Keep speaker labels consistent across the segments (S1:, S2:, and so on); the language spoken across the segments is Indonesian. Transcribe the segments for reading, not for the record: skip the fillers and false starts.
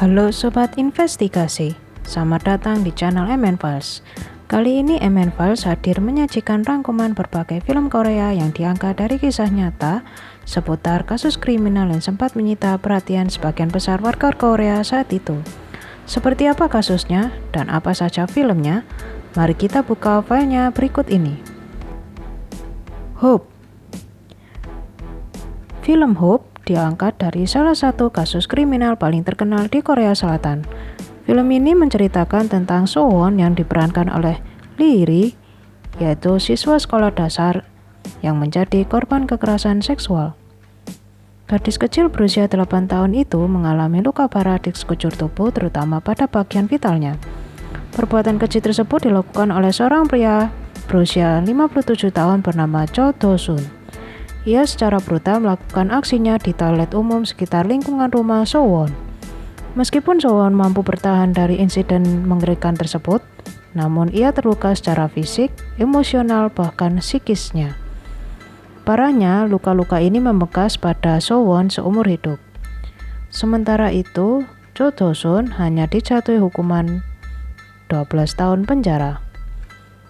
S1: Halo Sobat Investigasi, selamat datang di channel MN Files. Kali ini MN Files hadir menyajikan rangkuman berbagai film Korea yang diangkat dari kisah nyata seputar kasus kriminal yang sempat menyita perhatian sebagian besar warga Korea saat itu. Seperti apa kasusnya dan apa saja filmnya? Mari kita buka filenya berikut ini. Hope. Film Hope diangkat dari salah satu kasus kriminal paling terkenal di Korea Selatan. Film ini menceritakan tentang So-won yang diperankan oleh Lee Ri, yaitu siswa sekolah dasar yang menjadi korban kekerasan seksual. Gadis kecil berusia 8 tahun itu mengalami luka parah di sekujur tubuh, terutama pada bagian vitalnya. Perbuatan keji tersebut dilakukan oleh seorang pria berusia 57 tahun bernama Cho Do-sun. Ia secara brutal melakukan aksinya di toilet umum sekitar lingkungan rumah So-won. Meskipun So-won mampu bertahan dari insiden mengerikan tersebut, namun ia terluka secara fisik, emosional, bahkan psikisnya. Parahnya, luka-luka ini membekas pada So-won seumur hidup. Sementara itu, Cho Do-sun hanya dijatuhi hukuman 12 tahun penjara.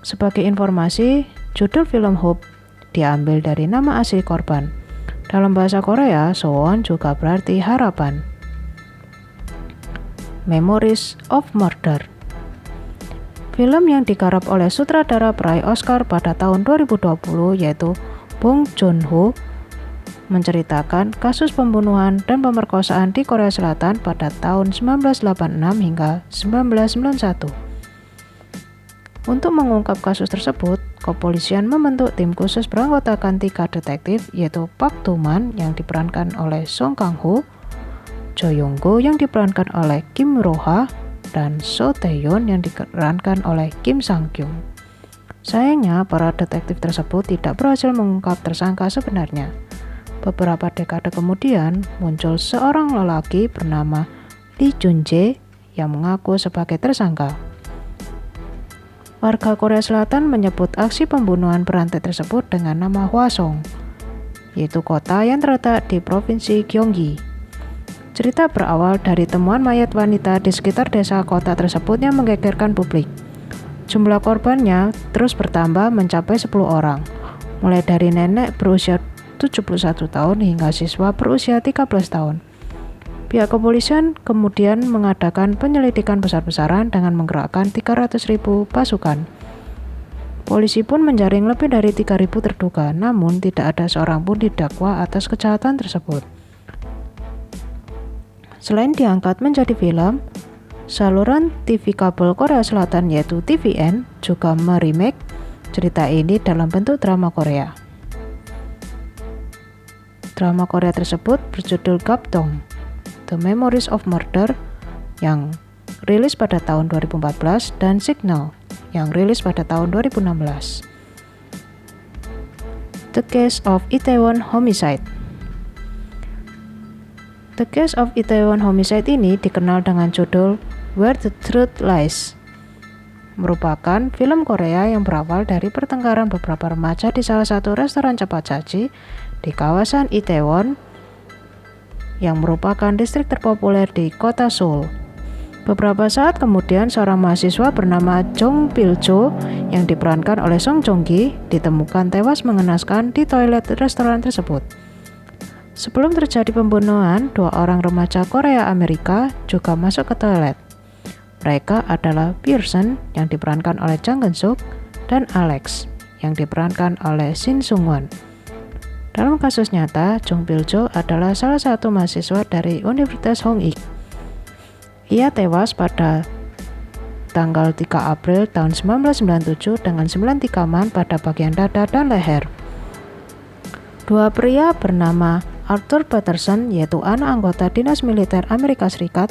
S1: Sebagai informasi, judul film Hope diambil dari nama asli korban. Dalam bahasa Korea, So-won juga berarti harapan. Memories of Murder. Film yang digarap oleh sutradara peraih Oscar pada tahun 2020 yaitu Bong Joon-ho menceritakan kasus pembunuhan dan pemerkosaan di Korea Selatan pada tahun 1986 hingga 1991. Untuk mengungkap kasus tersebut, kepolisian membentuk tim khusus beranggotakan 3 detektif, yaitu Park Do-man yang diperankan oleh Song Kang-ho, Jo Young-go yang diperankan oleh Kim Ro-ha, dan So Tae-yeon yang diperankan oleh Kim Sang-kyung. Sayangnya, para detektif tersebut tidak berhasil mengungkap tersangka sebenarnya. Beberapa dekade kemudian, muncul seorang lelaki bernama Lee Jun-jae yang mengaku sebagai tersangka. Warga Korea Selatan menyebut aksi pembunuhan berantai tersebut dengan nama Hwasong, yaitu kota yang terletak di Provinsi Gyeonggi. Cerita berawal dari temuan mayat wanita di sekitar desa kota tersebut yang menggegerkan publik. Jumlah korbannya terus bertambah mencapai 10 orang, mulai dari nenek berusia 71 tahun hingga siswa berusia 13 tahun. Pihak kepolisian kemudian mengadakan penyelidikan besar-besaran dengan menggerakkan 300.000 pasukan. Polisi pun menjaring lebih dari 3.000 terduga, namun tidak ada seorang pun didakwa atas kejahatan tersebut. Selain diangkat menjadi film, saluran TV kabel Korea Selatan yaitu TVN juga meremake cerita ini dalam bentuk drama Korea. Drama Korea tersebut berjudul Gapdong, The Memories of Murder yang rilis pada tahun 2014 dan Signal yang rilis pada tahun 2016. The Case of Itaewon Homicide. The Case of Itaewon Homicide ini dikenal dengan judul Where the Truth Lies. Merupakan film Korea yang berawal dari pertengkaran beberapa remaja di salah satu restoran cepat saji di kawasan Itaewon yang merupakan distrik terpopuler di kota Seoul. Beberapa saat kemudian, seorang mahasiswa bernama Jong Pil-jo yang diperankan oleh Song Joong-ki ditemukan tewas mengenaskan di toilet restoran tersebut. Sebelum terjadi pembunuhan, 2 orang remaja Korea Amerika juga masuk ke toilet. Mereka adalah Pearson yang diperankan oleh Jang Geun-suk dan Alex yang diperankan oleh Shin Sung-won. Dalam kasus nyata, Jong Pil-jo adalah salah satu mahasiswa dari Universitas Hong-ik. Ia tewas pada tanggal 3 April tahun 1997 dengan 9 tikaman pada bagian dada dan leher. 2 pria bernama Arthur Patterson, yaitu anak anggota Dinas Militer Amerika Serikat,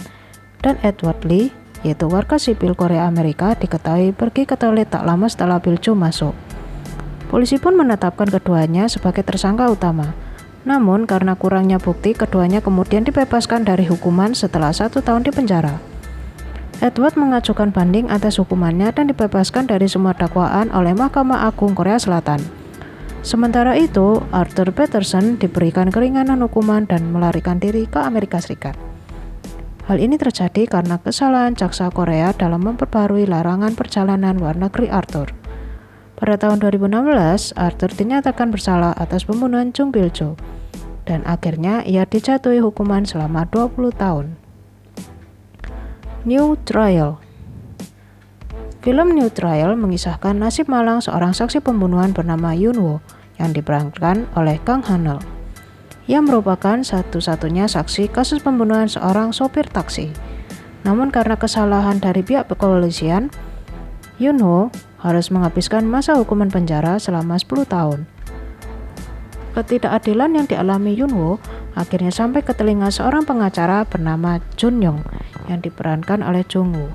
S1: dan Edward Lee, yaitu warga sipil Korea Amerika, diketahui pergi ke toilet tak lama setelah Pil-jo masuk. Polisi pun menetapkan keduanya sebagai tersangka utama. Namun, karena kurangnya bukti, keduanya kemudian dibebaskan dari hukuman setelah 1 tahun di penjara. Edward mengajukan banding atas hukumannya dan dibebaskan dari semua dakwaan oleh Mahkamah Agung Korea Selatan. Sementara itu, Arthur Patterson diberikan keringanan hukuman dan melarikan diri ke Amerika Serikat. Hal ini terjadi karena kesalahan jaksa Korea dalam memperbarui larangan perjalanan luar negeri Arthur. Pada tahun 2016, Arthur dinyatakan bersalah atas pembunuhan Jung Bil-jo, dan akhirnya ia dijatuhi hukuman selama 20 tahun. New Trial. Film New Trial mengisahkan nasib malang seorang saksi pembunuhan bernama Yoon-woo yang diperankan oleh Kang Han-neul. Ia merupakan satu-satunya saksi kasus pembunuhan seorang sopir taksi. Namun karena kesalahan dari pihak kepolisian, Yoon-woo harus menghabiskan masa hukuman penjara selama 10 tahun. Ketidakadilan yang dialami Yoon-woo akhirnya sampai ke telinga seorang pengacara bernama Jun-young yang diperankan oleh Jung-woo.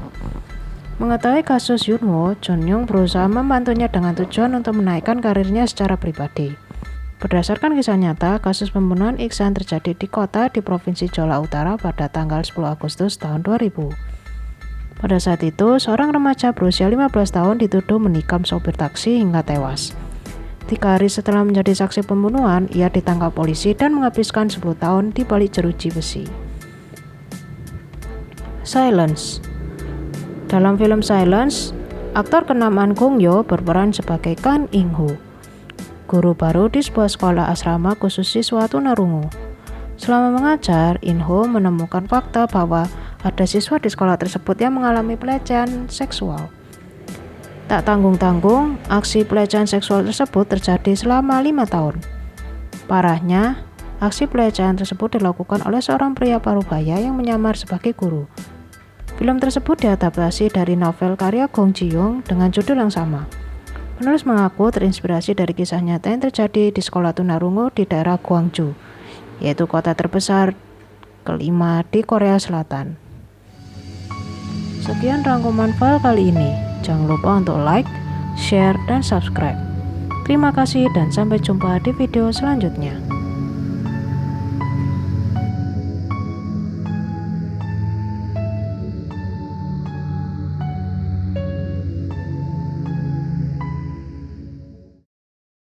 S1: Mengetahui kasus Yoon-woo, Jun-young berusaha membantunya dengan tujuan untuk menaikkan karirnya secara pribadi. Berdasarkan kisah nyata, kasus pembunuhan Iksan terjadi di kota di Provinsi Jeolla Utara pada tanggal 10 Agustus tahun 2000. Pada saat itu, seorang remaja berusia 15 tahun dituduh menikam sopir taksi hingga tewas. 3 hari setelah menjadi saksi pembunuhan, ia ditangkap polisi dan menghabiskan 10 tahun di balik jeruji besi. Silence. Dalam film Silence, aktor kenamaan Gong Yoo berperan sebagai Kang In-ho, guru baru di sebuah sekolah asrama khusus siswa tunarungu. Selama mengajar, In-ho menemukan fakta bahwa ada siswa di sekolah tersebut yang mengalami pelecehan seksual. Tak tanggung-tanggung, aksi pelecehan seksual tersebut terjadi selama 5 tahun. Parahnya, aksi pelecehan tersebut dilakukan oleh seorang pria parubaya yang menyamar sebagai guru. Film tersebut diadaptasi dari novel karya Gong Ji-young dengan judul yang sama. Penulis mengaku terinspirasi dari kisah nyata yang terjadi di sekolah tunarungu di daerah Gwangju, yaitu kota terbesar kelima di Korea Selatan. Sekian rangkuman file kali ini. Jangan lupa untuk like, share, dan subscribe. Terima kasih dan sampai jumpa di video selanjutnya.